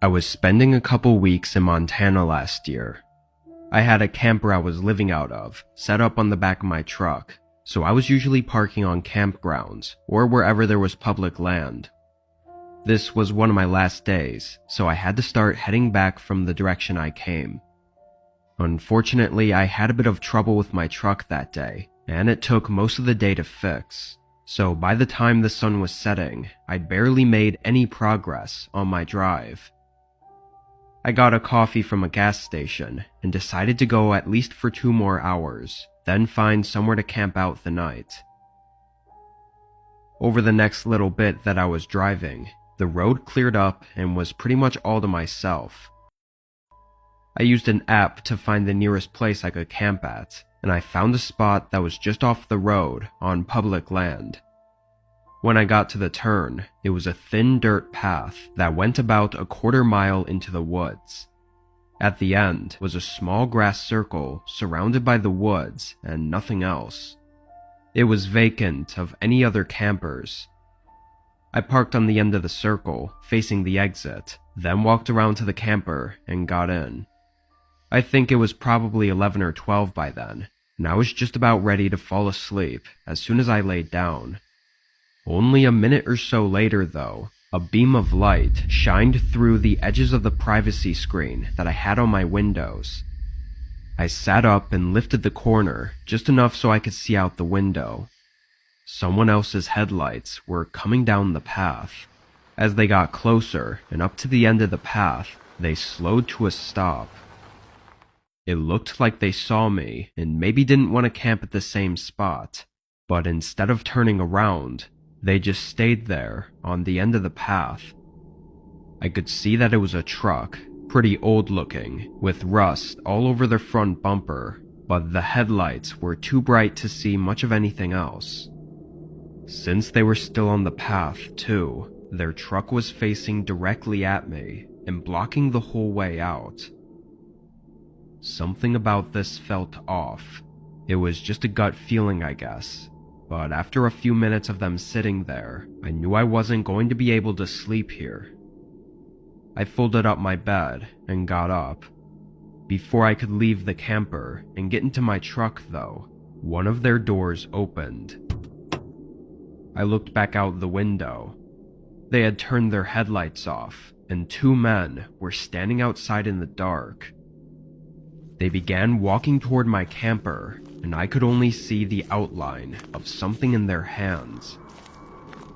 I was spending a couple weeks in Montana last year. I had a camper I was living out of set up on the back of my truck, so I was usually parking on campgrounds or wherever there was public land. This was one of my last days, so I had to start heading back from the direction I came. Unfortunately, I had a bit of trouble with my truck that day, and it took most of the day to fix. So by the time the sun was setting, I'd barely made any progress on my drive. I got a coffee from a gas station and decided to go at least for 2 more hours, then find somewhere to camp out the night. Over the next little bit that I was driving, the road cleared up and was pretty much all to myself. I used an app to find the nearest place I could camp at, and I found a spot that was just off the road on public land. When I got to the turn, it was a thin dirt path that went about a 1/4 mile into the woods. At the end was a small grass circle surrounded by the woods and nothing else. It was vacant of any other campers. I parked on the end of the circle, facing the exit, then walked around to the camper and got in. I think it was probably 11 or 12 by then, and I was just about ready to fall asleep as soon as I laid down. Only a minute or so later, though, a beam of light shined through the edges of the privacy screen that I had on my windows. I sat up and lifted the corner just enough so I could see out the window. Someone else's headlights were coming down the path. As they got closer and up to the end of the path, they slowed to a stop. It looked like they saw me and maybe didn't want to camp at the same spot, but instead of turning around, they just stayed there on the end of the path. I could see that it was a truck, pretty old looking, with rust all over their front bumper, but the headlights were too bright to see much of anything else. Since they were still on the path, too, their truck was facing directly at me and blocking the whole way out. Something about this felt off. It was just a gut feeling, I guess. But after a few minutes of them sitting there, I knew I wasn't going to be able to sleep here. I folded up my bed and got up. Before I could leave the camper and get into my truck, though, one of their doors opened. I looked back out the window. They had turned their headlights off, and 2 men were standing outside in the dark. They began walking toward my camper, and I could only see the outline of something in their hands.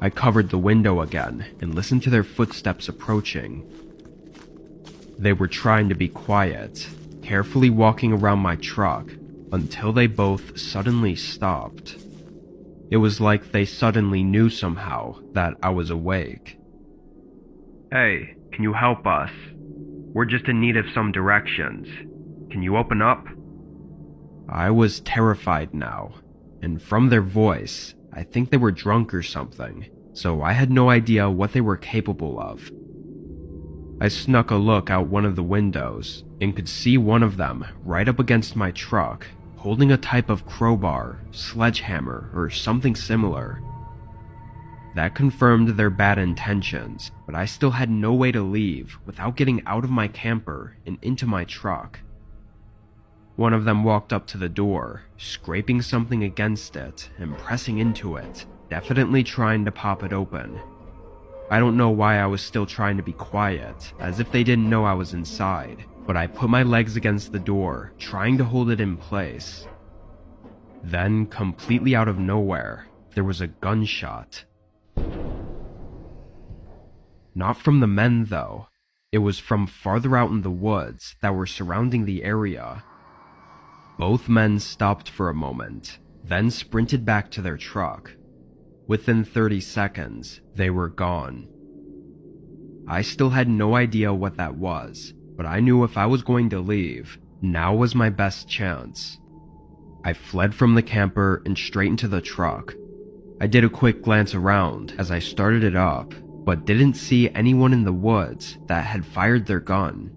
I covered the window again and listened to their footsteps approaching. They were trying to be quiet, carefully walking around my truck until they both suddenly stopped. It was like they suddenly knew somehow that I was awake. "Hey, can you help us? We're just in need of some directions. Can you open up?" I was terrified now, and from their voice, I think they were drunk or something, so I had no idea what they were capable of. I snuck a look out one of the windows and could see one of them right up against my truck, holding a type of crowbar, sledgehammer, or something similar. That confirmed their bad intentions, but I still had no way to leave without getting out of my camper and into my truck. One of them walked up to the door, scraping something against it and pressing into it, definitely trying to pop it open. I don't know why I was still trying to be quiet, as if they didn't know I was inside, but I put my legs against the door, trying to hold it in place. Then, completely out of nowhere, there was a gunshot. Not from the men, though. It was from farther out in the woods that were surrounding the area. Both men stopped for a moment, then sprinted back to their truck. Within 30 seconds, they were gone. I still had no idea what that was, but I knew if I was going to leave, now was my best chance. I fled from the camper and straight into the truck. I did a quick glance around as I started it up, but didn't see anyone in the woods that had fired their gun.